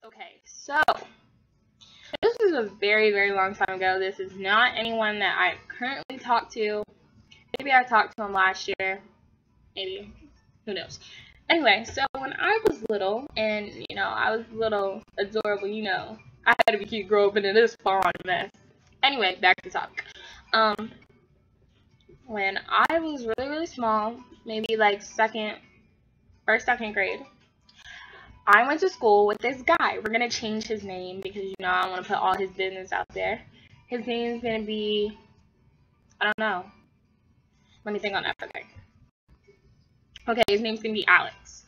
Okay, so this was a very, very long time ago. This is not anyone that I currently talk to. Maybe I talked to him last year. Maybe. Who knows? Anyway, so when I was little, and, I was little, adorable, I had to be cute, grow up into this fun mess. Anyway, back to the topic. When I was really, really small, maybe like first, second grade, I went to school with this guy. We're going to change his name because, I don't want to put all his business out there. His name is going to be, I don't know. Let me think on that for a second. Okay, his name's going to be Alex.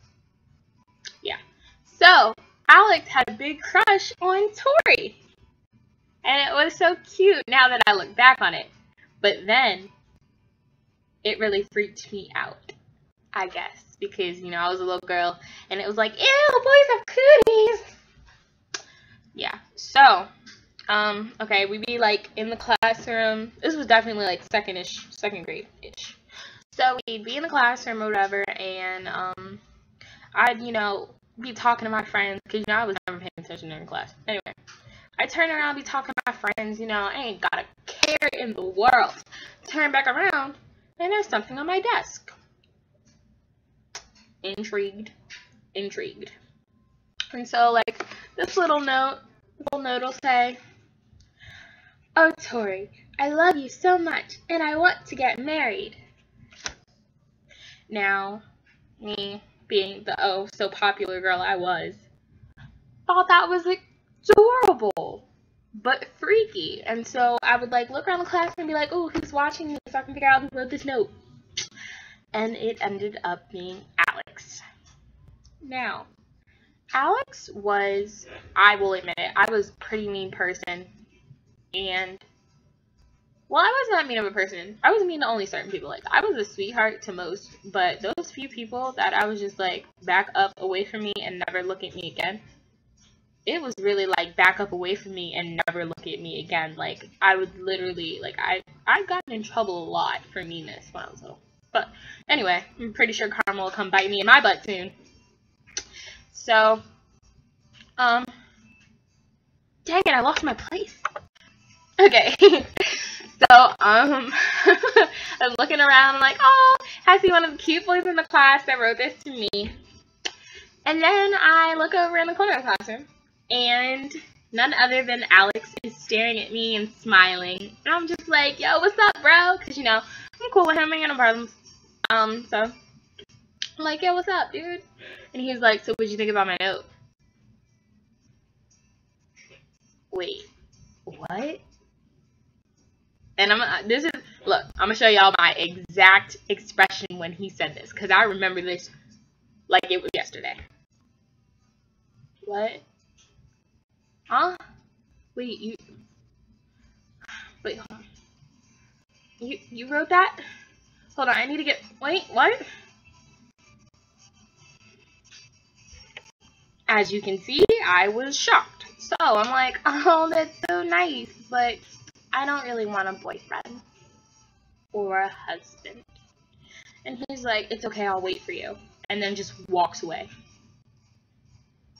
Yeah. So, Alex had a big crush on Tori. And it was so cute now that I look back on it. But then, it really freaked me out, I guess. Because, I was a little girl. And it was like, ew, boys have cooties. Yeah. So, okay, we'd be like in the classroom. This was definitely like second grade-ish. So we'd be in the classroom or whatever, and I'd, be talking to my friends, because, I was never paying attention during class. Anyway, I turn around, be talking to my friends, I ain't got a care in the world. Turn back around, and there's something on my desk. Intrigued. And so, like, this little note will say, "Oh, Tori, I love you so much, and I want to get married." Now, me being the so popular girl I was, thought that was adorable, but freaky. And so I would like look around the class and be like, "Oh, who's watching this? So I can figure out who wrote this note." And it ended up being Alex. Now, Alex was, I will admit it, I was a pretty mean person. And, well, I wasn't that mean of a person. I was mean to only certain people. Like, I was a sweetheart to most, but those few people that I was just like, back up away from me and never look at me again, it was really like, back up away from me and never look at me again. Like, I would literally, like, I've gotten in trouble a lot for meanness when I was little. But anyway, I'm pretty sure karma will come bite me in my butt soon. So, dang it, I lost my place. Okay, so, I'm looking around, I'm like, oh, I see one of the cute boys in the class that wrote this to me. And then I look over in the corner of the classroom, and none other than Alex is staring at me and smiling. And I'm just like, yo, what's up, bro? Because, I'm cool with him, I ain't got no problems. So, I'm like, yo, what's up, dude? And he's like, so what'd you think about my note? Wait, what? And look, I'm gonna show y'all my exact expression when he said this, because I remember this like it was yesterday. What? Huh? Wait, hold on. You wrote that? Hold on, I need to wait, what? As you can see, I was shocked. So, I'm like, oh, that's so nice, but I don't really want a boyfriend or a husband. And he's like, it's okay, I'll wait for you. And then just walks away.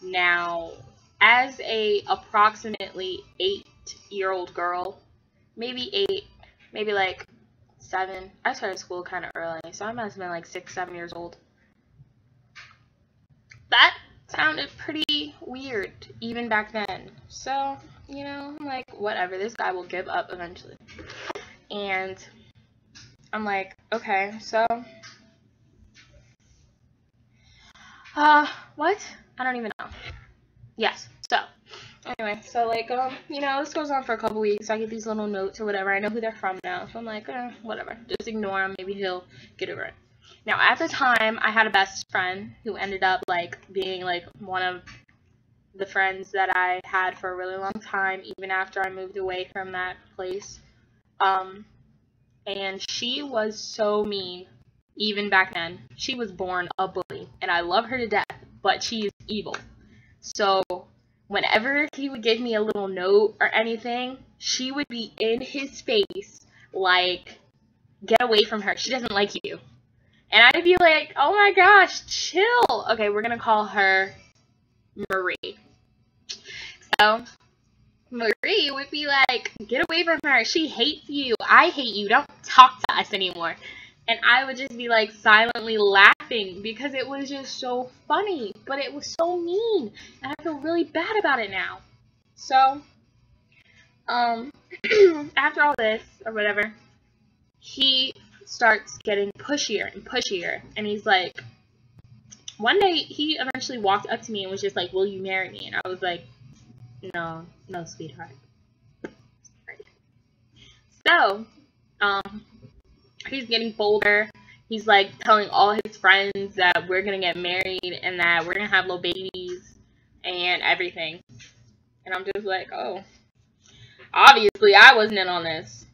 Now, as a approximately 8-year-old girl, maybe 8, maybe like 7. I started school kind of early, so I must have been like 6, 7 years old. That sounded pretty weird, even back then. So, I'm like, whatever, this guy will give up eventually. And I'm like, okay, so, what? I don't even know. Yes, so, anyway, so, like, this goes on for a couple weeks. I get these little notes or whatever. I know who they're from now, so I'm like, whatever. Just ignore him. Maybe he'll get over it. Now, at the time, I had a best friend who ended up, like, being, like, one of the friends that I had for a really long time, even after I moved away from that place. And she was so mean, even back then. She was born a bully, and I love her to death, but she is evil. So, whenever he would give me a little note or anything, she would be in his face, like, get away from her. She doesn't like you. And I'd be like, oh my gosh, chill. Okay, we're gonna call her Marie. So Marie would be like, get away from her. She hates you. I hate you. Don't talk to us anymore. And I would just be like silently laughing because it was just so funny. But it was so mean. And I feel really bad about it now. So, after all this, or whatever, he starts getting pushier and pushier. And he's like, one day he eventually walked up to me and was just like, will you marry me? And I was like, no, sweetheart. So, he's getting bolder. He's like telling all his friends that we're gonna get married and that we're gonna have little babies and everything. And I'm just like, oh, obviously I wasn't in on this.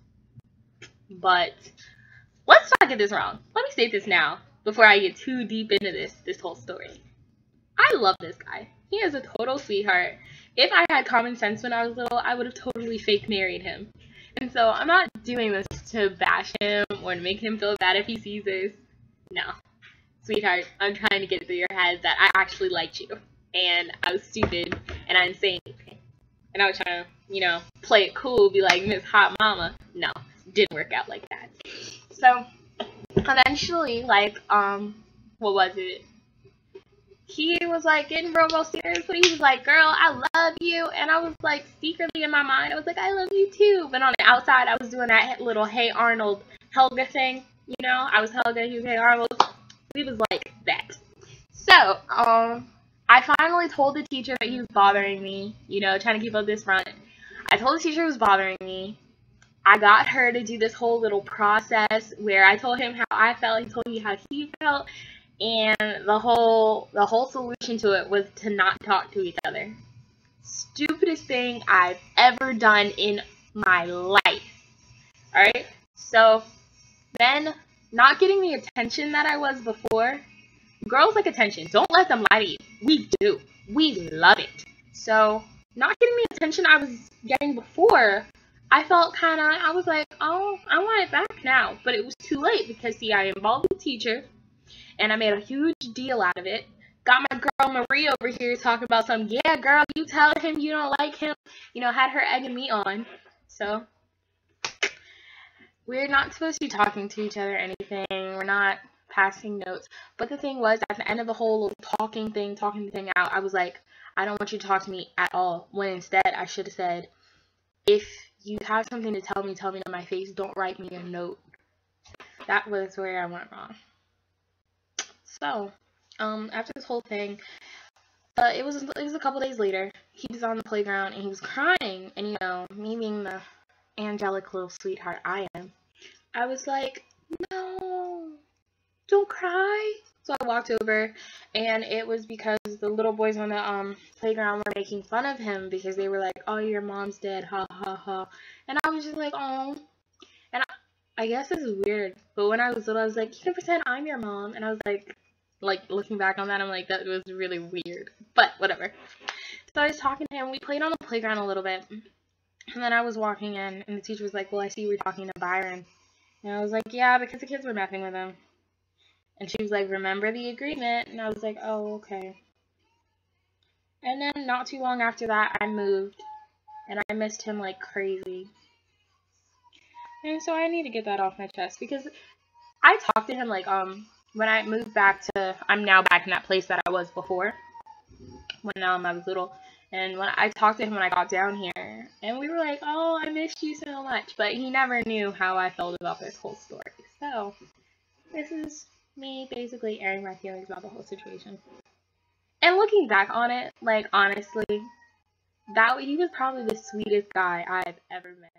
But let's not get this wrong. Let me state this now before I get too deep into this whole story. I love this guy. He is a total sweetheart. If I had common sense when I was little, I would have totally fake married him. And so I'm not doing this to bash him or to make him feel bad if he sees this. No. Sweetheart, I'm trying to get through your head that I actually liked you. And I was stupid and I'm insane. And I was trying to, play it cool, be like Miss Hot Mama. No, didn't work out like that. So eventually, like, what was it? He was like getting real serious, but he was like, girl, I love you. And I was like, secretly in my mind, I was like, I love you too. But on the outside, I was doing that little Hey Arnold Helga thing. I was Helga, he was Hey Arnold. We was like that. So, I finally told the teacher that he was bothering me, trying to keep up this front. I told the teacher he was bothering me. I got her to do this whole little process where I told him how I felt, he told me how he felt. And the whole solution to it was to not talk to each other. Stupidest thing I've ever done in my life. Alright? So, then, not getting the attention that I was before. Girls like attention. Don't let them lie to you. We do. We love it. So, not getting the attention I was getting before, I felt I was like, oh, I want it back now. But it was too late because, see, I involved the teacher. And I made a huge deal out of it. Got my girl Marie over here talking about some, yeah, girl, you tell him you don't like him. Had her egging me on. So, we're not supposed to be talking to each other or anything. We're not passing notes. But the thing was, at the end of the whole talking the thing out, I was like, I don't want you to talk to me at all. When instead, I should have said, if you have something to tell me to my face. Don't write me a note. That was where I went wrong. So, after this whole thing, it was a couple days later. He was on the playground and he was crying. And me being the angelic little sweetheart I am, I was like, no, don't cry. So I walked over, and it was because the little boys on the playground were making fun of him because they were like, oh, your mom's dead, ha ha ha. And I was just like, oh. And I guess this is weird, but when I was little, I was like, you can pretend I'm your mom. And I was like looking back on that, I'm like, that was really weird, but whatever. So I was talking to him, we played on the playground a little bit, and then I was walking in, and the teacher was like, well, I see you were talking to Byron. And I was like, yeah, because the kids were messing with him. And she was like, remember the agreement? And I was like, oh, okay. And then not too long after that, I moved, and I missed him like crazy. And so I need to get that off my chest, because I talked to him like, when I moved back to, I'm now back in that place that I was before, when I was little, and when I talked to him when I got down here, and we were like, oh, I missed you so much, but he never knew how I felt about this whole story. So, this is me basically airing my feelings about the whole situation. And looking back on it, like, honestly, he was probably the sweetest guy I've ever met.